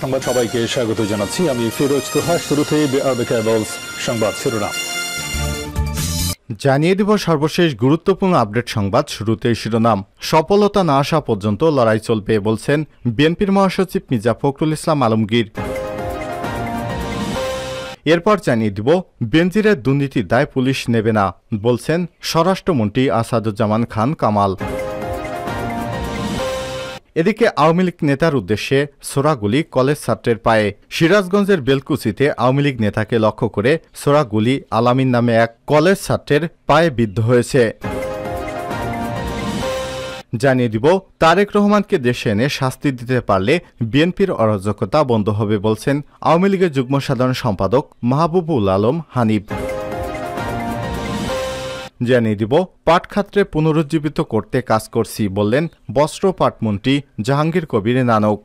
সংবাদ সবাইকে স্বাগত জানাচ্ছি। আমি ফিরোজ তোহা। শুরুতে সংবাদ শিরোনাম জানিয়ে দিব সর্বশেষ গুরুত্বপূর্ণ আপডেট সংবাদ। শুরুতেই শিরোনাম, সফলতা না আসা পর্যন্ত লড়াই চলবে বলছেন বিএনপির মহাসচিব মির্জা ফখরুল ইসলাম আলমগীর। এরপর জানিয়ে দিব বেনজিরের দুর্নীতির দায় পুলিশ নেবে না বলছেন স্বরাষ্ট্রমন্ত্রী আসাদুজ্জামান খান কামাল। এদিকে আওয়ামী লীগ নেতার উদ্দেশ্যে ছোড়াগুলি কলেজ ছাত্রের পায়ে। সিরাজগঞ্জের বেলকুচিতে আওয়ামী লীগ নেতাকে লক্ষ্য করে ছোড়াগুলি আলামিন নামে এক কলেজ ছাত্রের পায়ে বিদ্ধ হয়েছে। জানিয়ে দিব তারেক রহমানকে দেশে এনে শাস্তি দিতে পারলে বিএনপির অরাজকতা বন্ধ হবে বলছেন আওয়ামী লীগের যুগ্ম সাধারণ সম্পাদক মাহবুবুল আলম হানিফ। জানিয়ে দিব পাট খাতরে পুনরুজ্জীবিত করতে কাজ করছি বললেন বস্ত্র পাটমন্ত্রী জাহাঙ্গীর কবির নানক।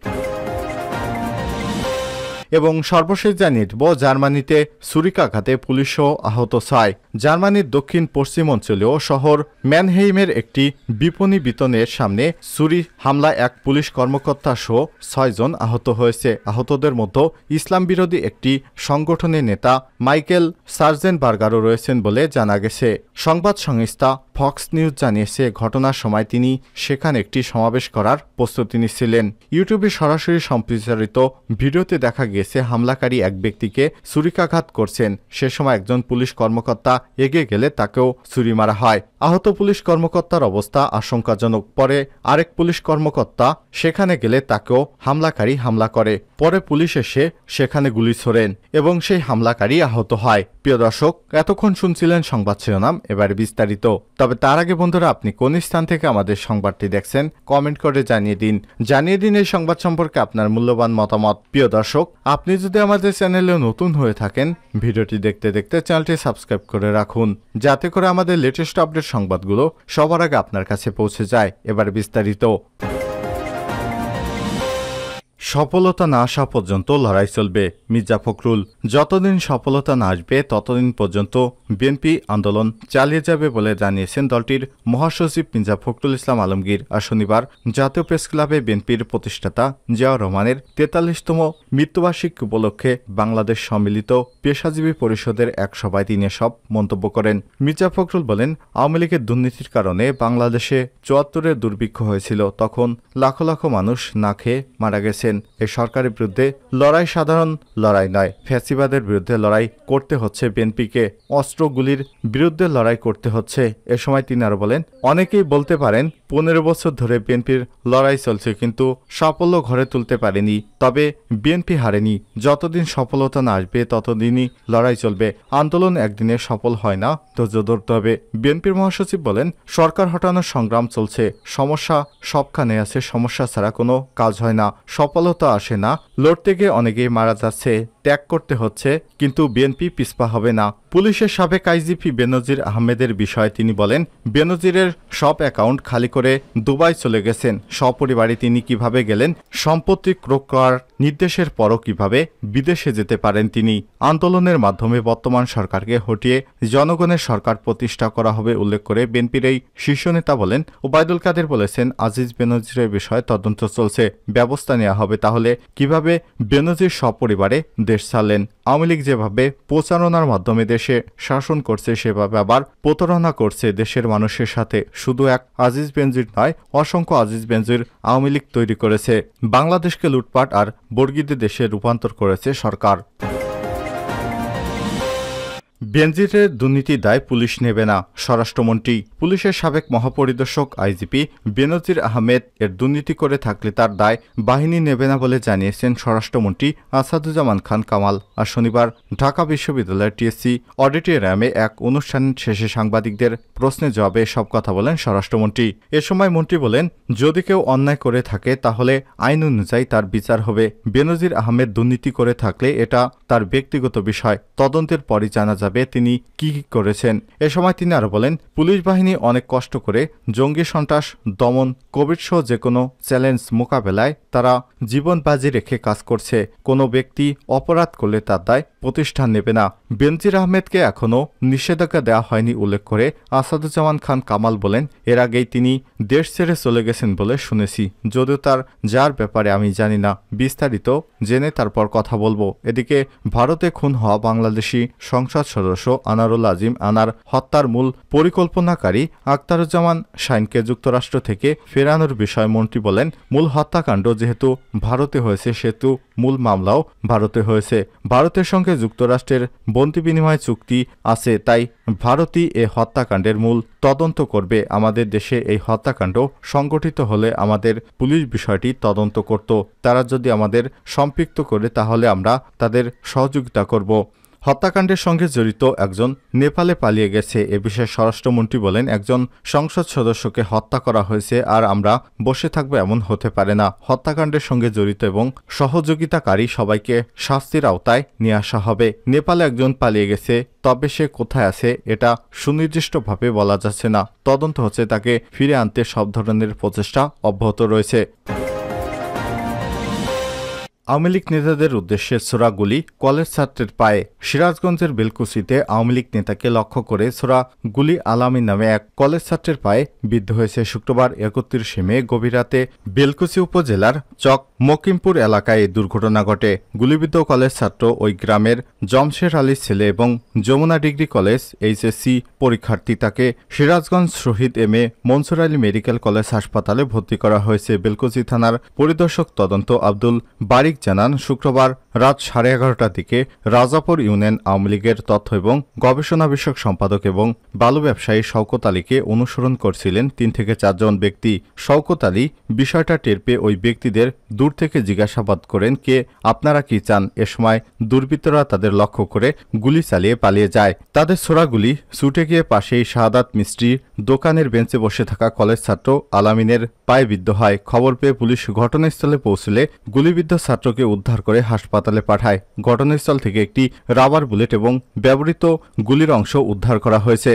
এবং সর্বশেষ জানিয়ে দিব জার্মানিতে ছুরিকাঘাতে পুলিশও আহত 6। জার্মানির দক্ষিণ পশ্চিম অঞ্চলীয় শহর ম্যানহেইমের একটি বিপণী বিতনের সামনে ছুরি হামলায় এক পুলিশ কর্মকর্তা সহ 6 জন আহত হয়েছে। আহতদের মধ্যে ইসলাম বিরোধী একটি সংগঠনের নেতা মাইকেল সার্জেনবার্গারও রয়েছেন বলে জানা গেছে। সংবাদ সংস্থা ফক্স নিউজ জানিয়েছে ঘটনার সময় তিনি সেখানে একটি সমাবেশ করার প্রস্তুতি নিচ্ছিলেন। ইউটিউবে সরাসরি সম্প্রচারিত ভিডিওতে দেখা গেছে হামলাকারী এক ব্যক্তিকে ছুরিকাঘাত করছেন। সে সময় একজন পুলিশ কর্মকর্তা এগিয়ে গেলে তাকেও ছুরি মারা হয়। আহত পুলিশ কর্মকর্তার অবস্থা আশঙ্কাজনক। পরে আরেক পুলিশ কর্মকর্তা সেখানে গেলে তাকেও হামলাকারী হামলা করে। পরে পুলিশ এসে সেখানে গুলি ছোড়েন এবং সেই হামলাকারী আহত হয়। প্রিয় দর্শক, এতক্ষণ শুনছিলেন সংবাদ শিরোনাম, এবার বিস্তারিত। তবে তার আগে বন্ধুরা, আপনি কোন স্থান থেকে আমাদের সংবাদটি দেখছেন কমেন্ট করে জানিয়ে দিন এই সংবাদ সম্পর্কে আপনার মূল্যবান মতামত। প্রিয় দর্শক, আপনি যদি আমাদের চ্যানেলে নতুন হয়ে থাকেন ভিডিওটি দেখতে দেখতে চ্যানেলটি সাবস্ক্রাইব করে রাখুন, যাতে করে আমাদের লেটেস্ট আপডেট সংবাদগুলো সবার আগে আপনার কাছে পৌঁছে যায়। এবার বিস্তারিত। সফলতা না আসা পর্যন্ত লড়াই চলবে মির্জা ফখরুল। যতদিন সফলতা না আসবে ততদিন পর্যন্ত বিএনপি আন্দোলন চালিয়ে যাবে বলে জানিয়েছেন দলটির মহাসচিব মির্জা ফখরুল ইসলাম আলমগীর। আর শনিবার জাতীয় প্রেস ক্লাবে বিএনপির প্রতিষ্ঠাতা জিয়াউর রহমানের 43তম মৃত্যুবার্ষিকী উপলক্ষে বাংলাদেশ সম্মিলিত পেশাজীবী পরিষদের এক সভায় তিনি সব মন্তব্য করেন। মির্জা ফখরুল বলেন, আওয়ামী লীগের দুর্নীতির কারণে বাংলাদেশে 74-এর দুর্ভিক্ষ হয়েছিল। তখন লাখো লাখো মানুষ না খেয়ে মারা গেছেন। এই সরকারের বিরুদ্ধে লড়াই সাধারণ লড়াই নয়, ফ্যাসিবাদের বিরুদ্ধে লড়াই করতে হচ্ছে বিএনপিকে, অস্ত্রগুলির বিরুদ্ধে লড়াই করতে হচ্ছে। এ সময় তিনি আরো বলেন, অনেকেই বলতে পারেন 15 বছর ধরে বিএনপির লড়াই চলছে, কিন্তু সাফল্য ঘরে তুলতে পারেনি। তবে বিএনপি হারেনি। যতদিন সফলতা না আসবে ততদিনই লড়াই চলবে। আন্দোলন একদিনে সফল হয় না, ধৈর্য ধরতে হবে। বিএনপির মহাসচিব বলেন, সরকার হটানোর সংগ্রাম চলছে। সমস্যা সবখানে আছে, সমস্যা ছাড়া কোনো কাজ হয় না, সফলতা আসে না। লড়তে গিয়ে অনেকেই মারা যাচ্ছে, ত্যাগ করতে হচ্ছে, কিন্তু বিএনপি পিছপা হবে না। পুলিশের সাবেক আইজিপি বেনজির আহমেদের বিষয়ে তিনি বলেন, বেনজিরের সব অ্যাকাউন্ট খালি করে দুবাই চলে গেছেন। সপরিবারে তিনি কিভাবে গেলেন, সম্পত্তি ক্রয় করার নির্দেশের পরও কিভাবে বিদেশে যেতে পারেন তিনি। আন্দোলনের মাধ্যমে বর্তমান সরকারকে হটিয়ে জনগণের সরকার প্রতিষ্ঠা করা হবে উল্লেখ করে বিএনপির এই শীর্ষ নেতা বলেন, ওবায়দুল কাদের বলেছেন, আজিজ বেনজিরের বিষয়ে তদন্ত চলছে, ব্যবস্থা নেওয়া হবে। তাহলে কিভাবে বেনজির সপরিবারে দেশ ছাড়লেন? আওয়ামী লীগ যেভাবে প্রচারণার মাধ্যমে দেশে শাসন করছে, সেভাবে আবার প্রতারণা করছে দেশের মানুষের সাথে। শুধু এক আজিজ বেনজির নয়, অসংখ্য আজিজ বেনজির আওয়ামী লীগ তৈরি করেছে। বাংলাদেশকে লুটপাট আর বর্গিত দেশে রূপান্তর করেছে সরকার। বেনজিরের দুর্নীতির দায় পুলিশ নেবে না, স্বরাষ্ট্রমন্ত্রী। পুলিশের সাবেক মহাপরিদর্শক আইজিপি বেনজির আহমেদ এর দুর্নীতি করে থাকলে তার দায় বাহিনী নেবে না বলে জানিয়েছেন স্বরাষ্ট্রমন্ত্রী আসাদুজ্জামান খান কামাল। আর শনিবার ঢাকা বিশ্ববিদ্যালয়ের টিএসসি অডিটোরিয়ামে এক অনুষ্ঠান শেষে সাংবাদিকদের প্রশ্নের জবাবে সব কথা বলেন স্বরাষ্ট্রমন্ত্রী। এ সময় মন্ত্রী বলেন, যদি কেউ অন্যায় করে থাকে তাহলে আইন অনুযায়ী তার বিচার হবে। বেনজির আহমেদ দুর্নীতি করে থাকলে এটা তার ব্যক্তিগত বিষয়, তদন্তের পরই জানা যাবে যাবে তিনি কি করেছেন। এ সময় তিনি আরো বলেন, পুলিশ বাহিনী অনেক কষ্ট করে জঙ্গি সন্ত্রাস দমন, কোভিড সহ যে কোনো চ্যালেঞ্জ মোকাবেলায় তারা জীবন বাজি রেখে কাজ করছে। কোনো ব্যক্তি অপরাধ করলে তার দায় প্রতিষ্ঠান নেবে না। বেনজির আহমেদকে এখনও নিষেধাজ্ঞা দেওয়া হয়নি উল্লেখ করে আসাদুজ্জামান খান কামাল বলেন, এর আগেই তিনি দেশ ছেড়ে চলে গেছেন বলে শুনেছি, যদিও তার যার ব্যাপারে আমি জানি না। বিস্তারিত জেনে তারপর কথা বলবো। এদিকে ভারতে খুন হওয়া বাংলাদেশি সংসদ সদস্য আনারুল আজিম আনার হত্যার মূল পরিকল্পনাকারী আখতারুজ্জামান শাইনকে যুক্তরাষ্ট্র থেকে ফেরানোর বিষয়ে মন্ত্রী বলেন, মূল হত্যাকাণ্ড যেহেতু ভারতে হয়েছে সেহেতু মূল মামলাও ভারতে হয়েছে। ভারতের সঙ্গে যুক্তরাষ্ট্রের বন্দি বিনিময় চুক্তি আছে, তাই ভারতই এ হত্যাকাণ্ডের মূল তদন্ত করবে। আমাদের দেশে এই হত্যাকাণ্ড সংগঠিত হলে আমাদের পুলিশ বিষয়টি তদন্ত করত। তারা যদি আমাদের সম্পৃক্ত করে তাহলে আমরা তাদের সহযোগিতা করব। হত্যাকাণ্ডের সঙ্গে জড়িত একজন নেপালে পালিয়ে গেছে। এ বিষয়ে স্বরাষ্ট্রমন্ত্রী বলেন, একজন সংসদ সদস্যকে হত্যা করা হয়েছে আর আমরা বসে থাকবো এমন হতে পারে না। হত্যাকাণ্ডের সঙ্গে জড়িত এবং সহযোগিতাকারী সবাইকে শাস্তির আওতায় নিয়ে আসা হবে। নেপালে একজন পালিয়ে গেছে, তবে সে কোথায় আছে এটা সুনির্দিষ্টভাবে বলা যাচ্ছে না। তদন্ত হচ্ছে, তাকে ফিরে আনতে সব ধরনের প্রচেষ্টা অব্যাহত রয়েছে। আওয়ামী লীগ নেতাদের উদ্দেশ্যে ছোড়া গুলি কলেজ ছাত্রের পায়ে। সিরাজগঞ্জের বেলকুচিতে আওয়ামী লীগ নেতাকে লক্ষ্য করে ছোড়া গুলি আলামী নামে এক কলেজ ছাত্রের পায়ে বিদ্ধ হয়েছে। শুক্রবার 31 মে গভীর রাতে বেলকুচি উপজেলার চক মকিমপুর এলাকায় এই দুর্ঘটনা ঘটে। গুলিবিদ্ধ কলেজ ছাত্র ওই গ্রামের জমশের আলীর ছেলে এবং যমুনা ডিগ্রি কলেজ এইচএসসি পরীক্ষার্থী। তাকে Sirajganj Shahid M A. Mansur Ali medical college হাসপাতালে ভর্তি করা হয়েছে। বেলকুচি থানার পরিদর্শক তদন্ত আব্দুল বারিক জানান, শুক্রবার রাত 11:30টার দিকে রাজাপুর ইউনিয়ন আওয়ামী লীগের তথ্য এবং গবেষণা বিষয়ক সম্পাদক এবং বালু ব্যবসায়ী শওকত আলীকে অনুসরণ করছিলেন 3 থেকে 4 জন ব্যক্তি। শওকত আলী বিষয়টা টের পেয়ে ওই ব্যক্তিদের দূর থেকে জিজ্ঞাসাবাদ করেন, কে আপনারা কি চান? এ সময় দুর্বৃত্তরা তাদের লক্ষ্য করে গুলি চালিয়ে পালিয়ে যায়। তাদের ছোড়া গুলি ছুটে গিয়ে পাশেই শাহাদাত মিস্ত্রির দোকানের বেঞ্চে বসে থাকা কলেজ ছাত্র আলামিনের পায়ে বিদ্ধ হয়। খবর পেয়ে পুলিশ ঘটনাস্থলে পৌঁছলে গুলিবিদ্ধ ছাত্রকে উদ্ধার করে হাসপাতালে পাঠায়। ঘটনাস্থল থেকে একটি রাবার বুলেট এবং ব্যবহৃত গুলির অংশ উদ্ধার করা হয়েছে।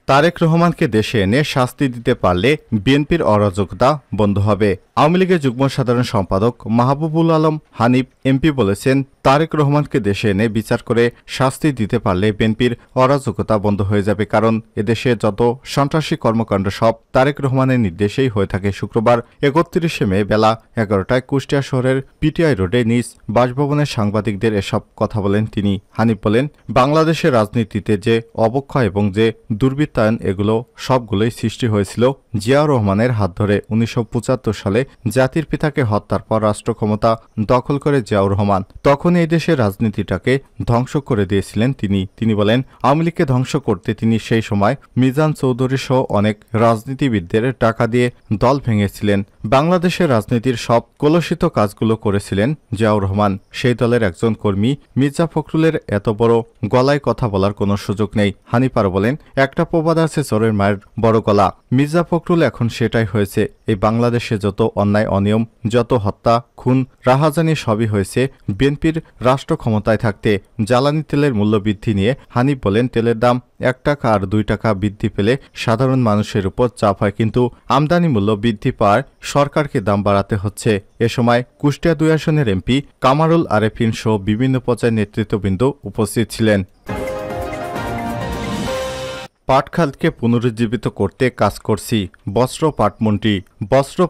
তারেক রহমানকে দেশে এনে শাস্তি দিতে পারলে বিএনপির অরাজকতা বন্ধ হবে। আওয়ামী লীগের যুগ্ম সাধারণ সম্পাদক মাহবুবুল আলম হানিফ এমপি বলেছেন, তারেক রহমানকে দেশে এনে বিচার করে শাস্তি দিতে পারলে বিএনপির অরাজকতা বন্ধ হয়ে যাবে। কারণ এদেশে যত সন্ত্রাসী কর্মকাণ্ড সব তারেক রহমানের নির্দেশেই হয়ে থাকে। শুক্রবার 31 মে বেলা 11টায় কুষ্টিয়া শহরের পিটিআই রোডে নিজ বাসভবনের সাংবাদিকদের এসব কথা বলেন তিনি। হানিফ বলেন, বাংলাদেশের রাজনীতিতে যে অবক্ষয় এবং যে দুর্বৃত্তায়ন এগুলো সবগুলোই সৃষ্টি হয়েছিল জিয়াউর রহমানের হাত ধরে। 1975 সালে জাতির পিতাকে হত্যার পর রাষ্ট্র ক্ষমতা দখল করে জিয়াউর রহমান তখন এই দেশের রাজনীতিটাকে ধ্বংস করে দিয়েছিলেন তিনি বলেন, আওয়ামী লীগকে ধ্বংস করতে তিনি সেই সময় মিজান চৌধুরী সহ অনেক রাজনীতিবিদদের টাকা দিয়ে দল ভেঙেছিলেন। বাংলাদেশের রাজনীতির সব কলুষিত কাজগুলো করেছিলেন জিয়াউর রহমান। সেই দলের একজন কর্মী মির্জা ফখরুলের এত বড় গলায় কথা বলার কোনো সুযোগ নেই। হানিফ আরও বলেন, একটা প্রবাদ আছে, চোরের মায়ের বড় গলা। মির্জা ফখরুল এখন সেটাই হয়েছে। এই বাংলাদেশে যত অন্যায় অনিয়ম, যত হত্যা খুন রাহাজানি সবই হয়েছে বিএনপির রাষ্ট্র ক্ষমতায় থাকতে। জ্বালানি তেলের মূল্য বৃদ্ধি নিয়ে হানিফ বলেন, তেলের দাম 1 টাকা আর 2 টাকা বৃদ্ধি পেলে সাধারণ মানুষের উপর চাপ হয়, কিন্তু আমদানি মূল্য বৃদ্ধি পাওয়ায় সরকারকে দাম বাড়াতে হচ্ছে। এ সময় কুষ্টিয়া 2 আসনের এমপি কামারুল আরেফিন সহ বিভিন্ন পর্যায়ের নেতৃত্ববৃন্দ উপস্থিত ছিলেন। পাট খাতকে পুনরুজ্জীবিত করতে কাজ করছি, বস্ত্র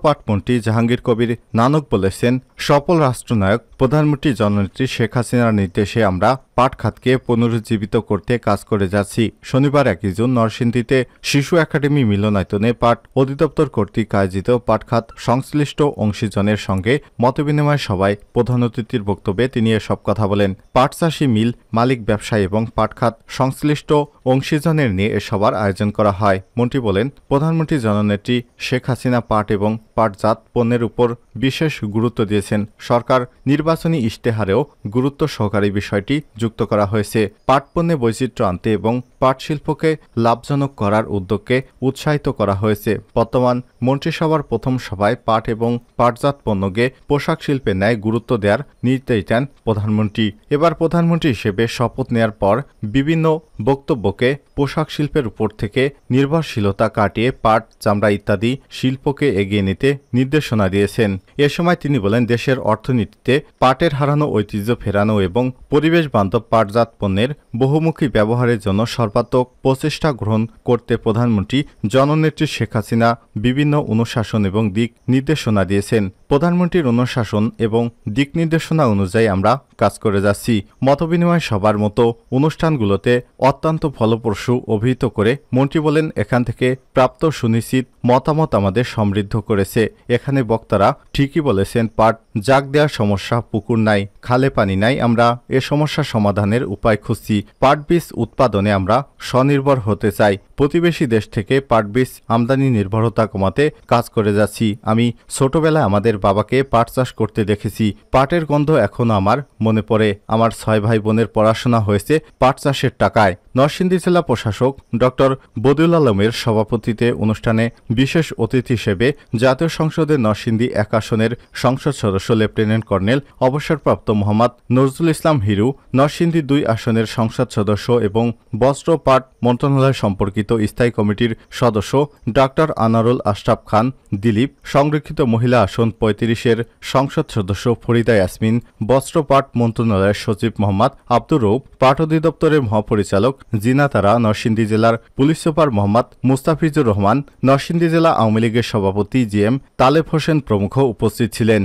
পাটমন্ত্রী জাহাঙ্গীর কবির নানক বলেছেন, সফল রাষ্ট্রনায়ক প্রধানমন্ত্রী জননেত্রী শেখ হাসিনার নির্দেশে আমরা পাট খাতকে পুনরুজ্জীবিত করতে কাজ করে যাচ্ছি। শনিবার 1 জুন নরসিংদীতে শিশু একাডেমি মিলনায়তনে পাট অধিদপ্তর কর্তৃক আয়োজিত পাট খাত সংশ্লিষ্ট অংশীজনের সঙ্গে মতবিনিময় সভায় প্রধান অতিথির বক্তব্যে তিনি এসব কথা বলেন। পাট চাষি, মিল মালিক, ব্যবসায়ী এবং পাট খাত সংশ্লিষ্ট অংশীজনের নিয়ে এ সভার আয়োজন করা হয়। মন্ত্রী বলেন, প্রধানমন্ত্রী জননেত্রী শেখ হাসিনা পাট এবং পাটজাত পণ্যের উপর বিশেষ গুরুত্ব দিয়েছেন সরকার। নির্বাচনী ইশতেহারেও গুরুত্ব সহকারে বিষয়টি যুক্ত করা হয়েছে। পাট পণ্যে বৈচিত্র্য আনতে এবং পাট শিল্পকে লাভজনক করার উদ্যোগকে উৎসাহিত করা হয়েছে। বর্তমান মন্ত্রিসভার প্রথম সভায় পাট এবং পাটজাত পণ্যকে পোশাক শিল্পের ন্যায় গুরুত্ব দেওয়ার নির্দেশ দেন প্রধানমন্ত্রী। এবার প্রধানমন্ত্রী হিসেবে শপথ নেয়ার পর বিভিন্ন বক্তব্যকে পোশাক শিল্পের উপর থেকে নির্ভরশীলতা কাটিয়ে পাট, চামড়া ইত্যাদি শিল্পকে এগিয়ে নিতে নির্দেশনা দিয়েছেন। এ সময় তিনি বলেন, দেশের অর্থনীতিতে পাটের হারানো ঐতিহ্য ফেরানো এবং পরিবেশ বান্ধব পাটজাত পণ্যের বহুমুখী ব্যবহারের জন্য সর্বাত্মক প্রচেষ্টা গ্রহণ করতে প্রধানমন্ত্রী জননেত্রী শেখ হাসিনা বিভিন্ন অনুশাসন এবং দিক নির্দেশনা দিয়েছেন। প্রধানমন্ত্রীর অনুশাসন এবং দিক নির্দেশনা অনুযায়ী আমরা কাজ করে যাচ্ছি। মতবিনিময় সভার মতো অনুষ্ঠানগুলোতে অত্যন্ত ফলপ্রসূ অভিহিত করে মন্ত্রী বলেন, এখান থেকে প্রাপ্ত সুনিশ্চিত মতামত আমাদের সমৃদ্ধ করেছে। এখানে বক্তারা ঠিকই বলেছেন, পাট জাগ দেওয়ার সমস্যা, পুকুর নাই, খালে পানি নাই, আমরা এ সমস্যা সমাধানের উপায় খুঁজছি। পাট বীজ উৎপাদনে আমরা স্বনির্ভর হতে চাই। প্রতিবেশী দেশ থেকে পাট বীজ আমদানি নির্ভরতা কমাতে কাজ করে যাচ্ছি। আমি ছোটবেলায় আমাদের বাবাকে পাট চাষ করতে দেখেছি। পাটের গন্ধ এখনো আমার মনে পড়ে। আমার 6 ভাই বোনের পড়াশোনা হয়েছে পাট চাষের টাকায়। নরসিংদী জেলা প্রশাসক ডক্টর বদিউল আলমের সভাপতিত্বে অনুষ্ঠানে বিশেষ অতিথি হিসেবে জাতীয় সংসদের নরসিংদী 1 আসনের সংসদ সদস্য লেফটেন্যান্ট কর্নেল অবসরপ্রাপ্ত মোহাম্মদ নজরুল ইসলাম হিরু, নরসিংদী 2 আসনের সংসদ সদস্য এবং বস্ত্র পাট মন্ত্রণালয় সম্পর্কিত স্থায়ী কমিটির সদস্য ডাক্তার আনারুল আশরাফ খান দিলীপ, সংরক্ষিত মহিলা আসন 35-এর সংসদ সদস্য ফরিদা ইয়াসমিন, বস্ত্র পাট মন্ত্রণালয়ের সচিব মোহাম্মদ আব্দুর রউফ, পাট অধিদপ্তরের মহাপরিচালক জিনা তারা, নরসিংদী জেলার পুলিশ সুপার মোহাম্মদ মুস্তাফিজুর রহমান, নরসিংদী জেলা আওয়ামী লীগের সভাপতি জিএম তালেব হোসেন প্রমুখ উপস্থিত ছিলেন।